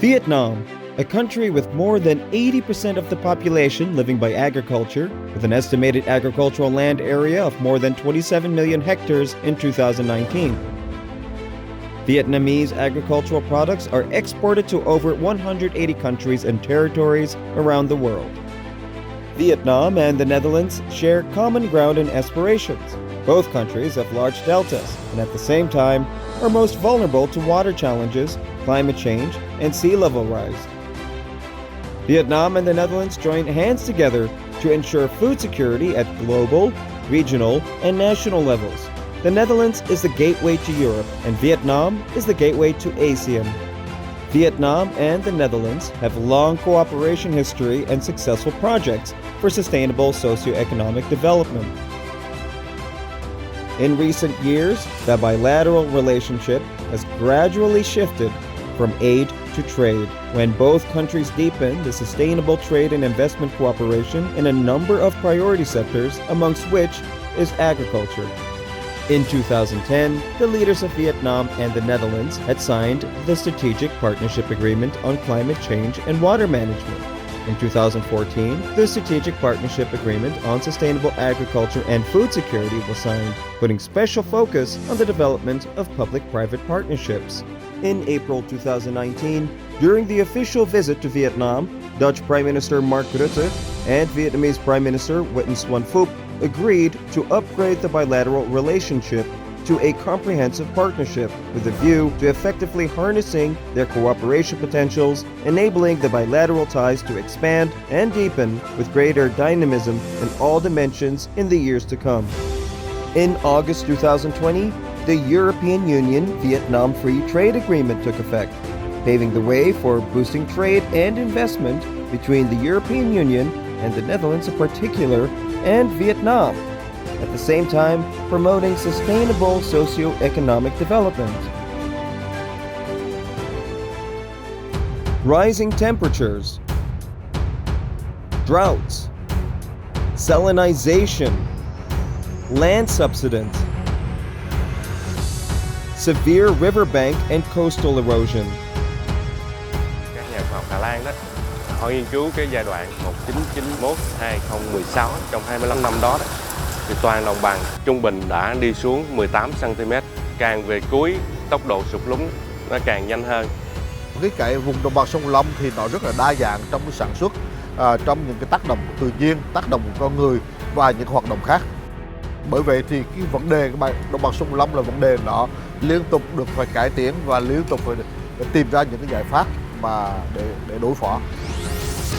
Vietnam, a country with more than 80% of the population living by agriculture, with an estimated agricultural land area of more than 27 million hectares in 2019. Vietnamese agricultural products are exported to over 180 countries and territories around the world. Vietnam and the Netherlands share common ground and aspirations. Both countries have large deltas and at the same time are most vulnerable to water challenges, climate change, and sea level rise. Vietnam and the Netherlands join hands together to ensure food security at global, regional, and national levels. The Netherlands is the gateway to Europe, and Vietnam is the gateway to ASEAN. Vietnam and the Netherlands have long cooperation history and successful projects for sustainable socio-economic development. In recent years, the bilateral relationship has gradually shifted from aid to trade, when both countries deepen the sustainable trade and investment cooperation in a number of priority sectors, amongst which is agriculture. In 2010, the leaders of Vietnam and the Netherlands had signed the Strategic Partnership Agreement on Climate Change and Water Management. In 2014, the Strategic Partnership Agreement on Sustainable Agriculture and Food Security was signed, putting special focus on the development of public-private partnerships. In April 2019, during the official visit to Vietnam, Dutch Prime Minister Mark Rutte and Vietnamese Prime Minister Nguyen Xuan Phuc agreed to upgrade the bilateral relationship to a comprehensive partnership with a view to effectively harnessing their cooperation potentials, enabling the bilateral ties to expand and deepen with greater dynamism in all dimensions in the years to come. In August 2020, the European Union-Vietnam Free Trade Agreement took effect, paving the way for boosting trade and investment between the European Union and the Netherlands in particular, and Vietnam, at the same time promoting sustainable socio-economic development. Rising temperatures, droughts, salinization, land subsidence, severe riverbank and coastal erosion. Các nhà khoa học Hà Lan đó, họ nghiên cứu cái giai đoạn 1991-2016, trong 25 năm đó, thì toàn đồng bằng trung bình đã đi xuống 18 cm, càng về cuối tốc độ sụt lún nó càng nhanh hơn. Cái vùng đồng bằng sông Cửu Long thì nó rất là đa dạng trong cái sản xuất, trong những cái tác động của tự nhiên, tác động của con người và những hoạt động khác. Bởi vậy thì cái vấn đề đồng bằng sông Cửu Long là vấn đề nó liên tục được phải cải tiến và liên tục phải tìm ra những cái giải pháp mà để đối phó.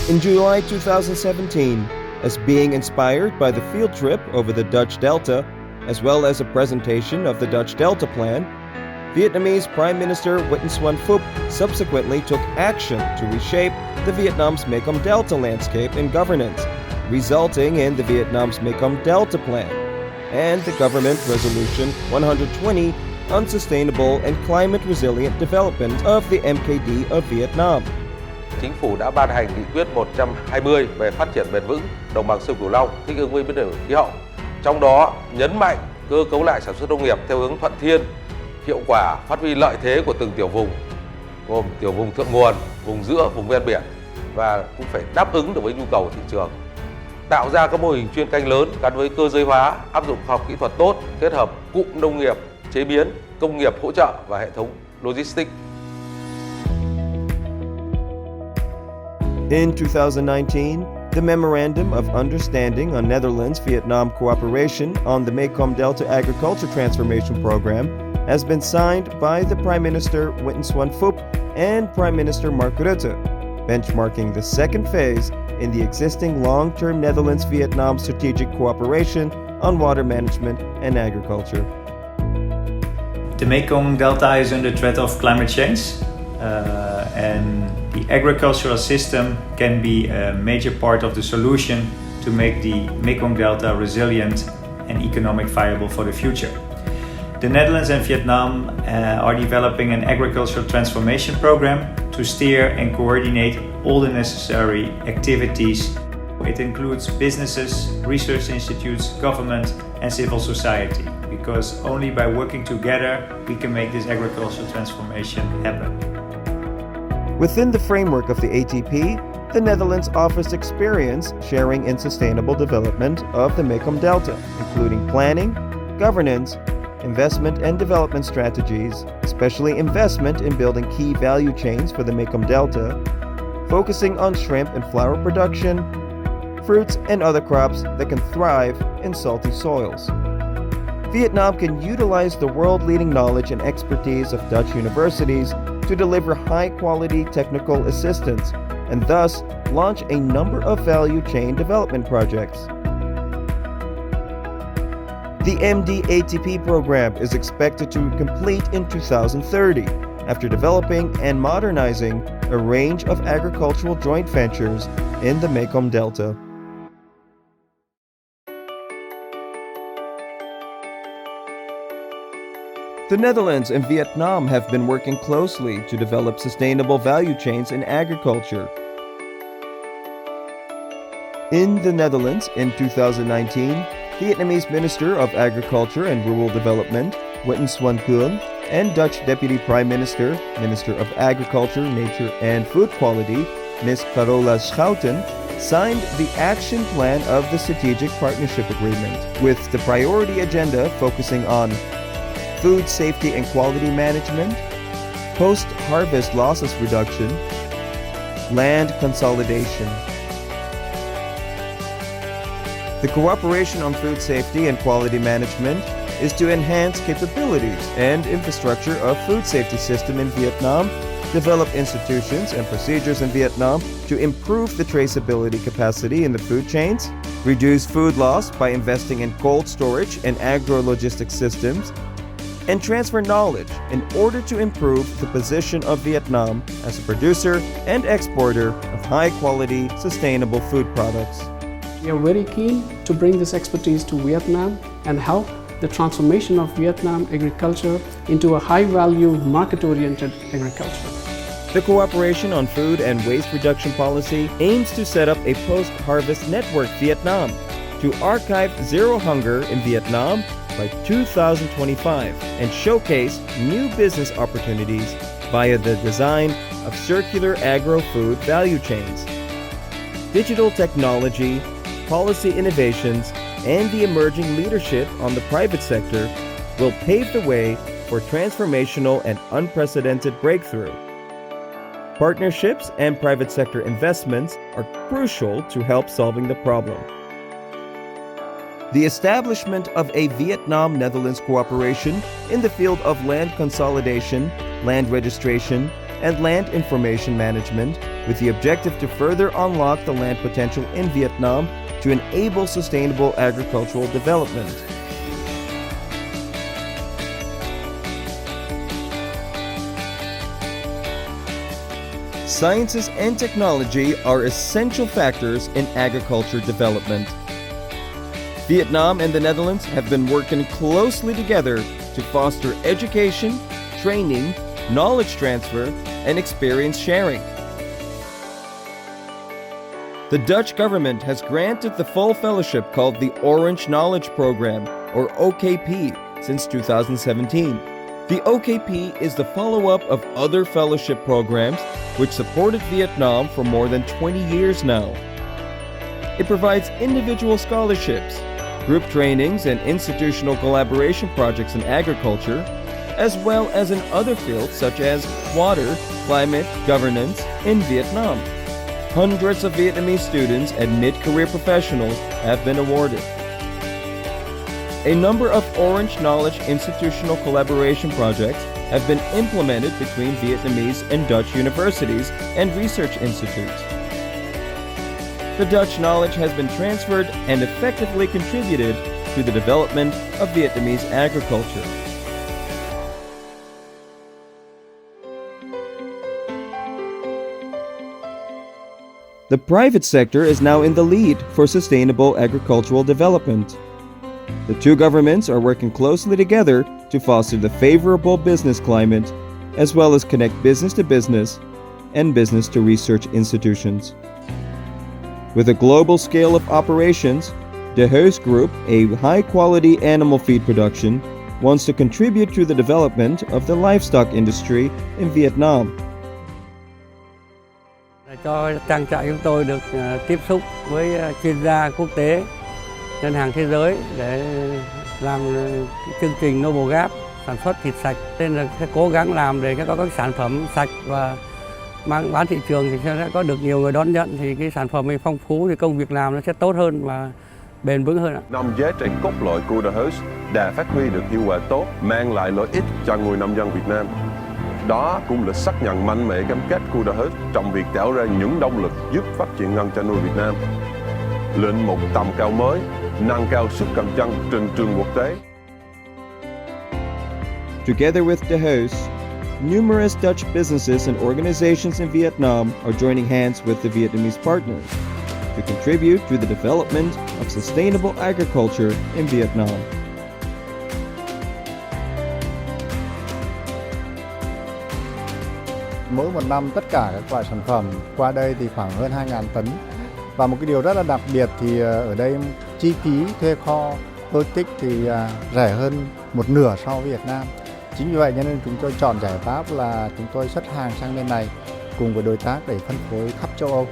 In July 2017, as being inspired by the field trip over the Dutch Delta, as well as a presentation of the Dutch Delta Plan, Vietnamese Prime Minister Nguyen Xuan Phuc subsequently took action to reshape the Vietnam's Mekong Delta landscape and governance, resulting in the Vietnam's Mekong Delta Plan and the Government Resolution 120 on Sustainable and Climate Resilient Development of the MKD of Vietnam. Chính phủ đã ban hành nghị quyết 120 về phát triển bền vững đồng bằng sông Cửu Long thích ứng với biến đổi khí hậu. Trong đó nhấn mạnh cơ cấu lại sản xuất nông nghiệp theo hướng thuận thiên, hiệu quả, phát huy lợi thế của từng tiểu vùng, gồm tiểu vùng thượng nguồn, vùng giữa, vùng ven biển, và cũng phải đáp ứng được với nhu cầu thị trường. Tạo ra các mô hình chuyên canh lớn gắn với cơ giới hóa, áp dụng khoa học kỹ thuật tốt, kết hợp cụm nông nghiệp, chế biến, công nghiệp hỗ trợ và hệ thống logistics. In 2019, the Memorandum of Understanding on Netherlands-Vietnam Cooperation on the Mekong Delta Agriculture Transformation Program has been signed by the Prime Minister Nguyen Xuan Phuc and Prime Minister Mark Rutte, benchmarking the second phase in the existing long-term Netherlands-Vietnam strategic cooperation on water management and agriculture. The Mekong Delta is under threat of climate change, and the agricultural system can be a major part of the solution to make the Mekong Delta resilient and economic viable for the future. The Netherlands and Vietnam are developing an agricultural transformation program to steer and coordinate all the necessary activities. It includes businesses, research institutes, government and civil society, because only by working together we can make this agricultural transformation happen. Within the framework of the ATP, the Netherlands offers experience sharing in sustainable development of the Mekong Delta, including planning, governance, investment and development strategies, especially investment in building key value chains for the Mekong Delta, focusing on shrimp and flour production, fruits and other crops that can thrive in salty soils. Vietnam can utilize the world-leading knowledge and expertise of Dutch universities to deliver high-quality technical assistance and thus launch a number of value chain development projects. The MD-ATP program is expected to complete in 2030 after developing and modernizing a range of agricultural joint ventures in the Mekong Delta. The Netherlands and Vietnam have been working closely to develop sustainable value chains in agriculture. In the Netherlands in 2019, Vietnamese Minister of Agriculture and Rural Development, Nguyen Xuan Cuong, and Dutch Deputy Prime Minister, Minister of Agriculture, Nature and Food Quality, Ms. Carola Schouten, signed the action plan of the Strategic Partnership Agreement, with the priority agenda focusing on food safety and quality management, post-harvest losses reduction, land consolidation. The cooperation on food safety and quality management is to enhance capabilities and infrastructure of food safety system in Vietnam, develop institutions and procedures in Vietnam to improve the traceability capacity in the food chains, reduce food loss by investing in cold storage and agro-logistics systems, and transfer knowledge in order to improve the position of Vietnam as a producer and exporter of high-quality, sustainable food products. We are very keen to bring this expertise to Vietnam and help the transformation of Vietnam agriculture into a high-value, market-oriented agriculture. The cooperation on food and waste reduction policy aims to set up a post-harvest network Vietnam to archive zero hunger in Vietnam by 2025 and showcase new business opportunities via the design of circular agro-food value chains. Digital technology, policy innovations, and the emerging leadership on the private sector will pave the way for transformational and unprecedented breakthrough. Partnerships and private sector investments are crucial to help solving the problem. The establishment of a Vietnam-Netherlands cooperation in the field of land consolidation, land registration, and land information management with the objective to further unlock the land potential in Vietnam to enable sustainable agricultural development. Sciences and technology are essential factors in agriculture development. Vietnam and the Netherlands have been working closely together to foster education, training, knowledge transfer, and experience sharing. The Dutch government has granted the full fellowship called the Orange Knowledge Program, or OKP, since 2017. The OKP is the follow-up of other fellowship programs which supported Vietnam for more than 20 years now. It provides individual scholarships, group trainings, and institutional collaboration projects in agriculture, as well as in other fields such as water, climate, governance in Vietnam. Hundreds of Vietnamese students and mid-career professionals have been awarded. A number of Orange Knowledge institutional collaboration projects have been implemented between Vietnamese and Dutch universities and research institutes. The Dutch knowledge has been transferred and effectively contributed to the development of Vietnamese agriculture. The private sector is now in the lead for sustainable agricultural development. The two governments are working closely together to foster the favorable business climate, as well as connect business to business and business to research institutions. With a global scale of operations, De Heus Group, a high-quality animal feed production, wants to contribute to the development of the livestock industry in Vietnam. cho trang trại chúng tôi được tiếp xúc với chuyên gia quốc tế, ngân hàng thế giới để làm chương trình Noble Gap sản xuất thịt sạch. Nên là sẽ cố gắng làm để có các sản phẩm sạch và mang bán thị trường thì sẽ có được nhiều người đón nhận, thì cái sản phẩm này phong phú thì công việc làm nó sẽ tốt hơn và bền vững hơn ạ. 5 giá trị cốt lõi của The Host đã phát huy được hiệu quả tốt, mang lại lợi ích cho người nông dân Việt Nam. Đó cũng là xác nhận mạnh mẽ cam kết của The Host trong việc tạo ra những động lực giúp phát triển ngành chăn nuôi Việt Nam lên một tầm cao mới, nâng cao sức cạnh tranh trên trường quốc tế. Together with the host, numerous Dutch businesses and organizations in Vietnam are joining hands with the Vietnamese partners to contribute to the development of sustainable agriculture in Vietnam. Mỗi một năm tất cả các loại sản phẩm qua đây thì khoảng hơn 2.000 tấn. Và một cái điều rất là đặc biệt thì ở đây chi phí thuê kho logistics thì rẻ hơn một nửa so với Việt Nam. Chính vì vậy nên chúng tôi chọn giải pháp là chúng tôi xuất hàng sang bên này cùng với đối tác để phân phối khắp châu Âu.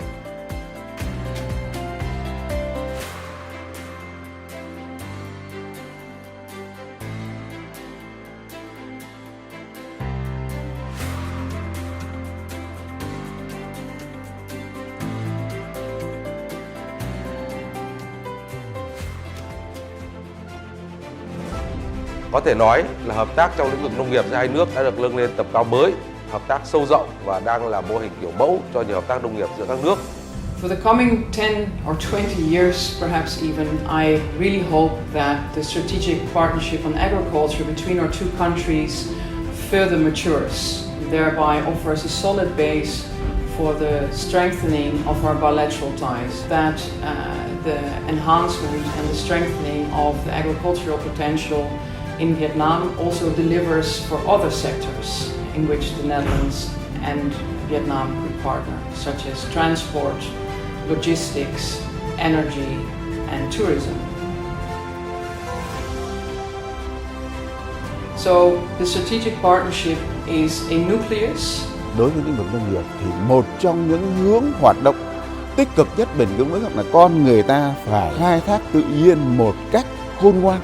Có thể nói là hợp tác trong lĩnh vực nông nghiệp giữa hai nước đã được nâng lên tầm cao mới, hợp tác sâu rộng và đang là mô hình kiểu mẫu cho nhiều hợp tác nông nghiệp giữa các nước. For the coming 10 or 20 years, perhaps even, I really hope that the strategic partnership on agriculture between our two countries further matures, thereby offers a solid base for the strengthening of our bilateral ties, that the enhancement and the strengthening of the agricultural potential in Vietnam also delivers for other sectors in which the Netherlands and Vietnam could partner, such as transport, logistics, energy and tourism. So the strategic partnership is a nucleus. Đối với lĩnh vực nông nghiệp thì một trong những hướng hoạt động tích cực nhất bền vững là con người ta phải khai thác tự nhiên một cách khôn ngoan,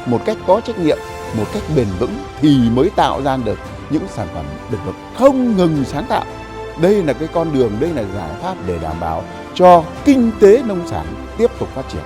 một cách có trách nhiệm, một cách bền vững thì mới tạo ra được những sản phẩm bền vững. Không ngừng sáng tạo. Đây là cái con đường, đây là giải pháp để đảm bảo cho kinh tế nông sản tiếp tục phát triển.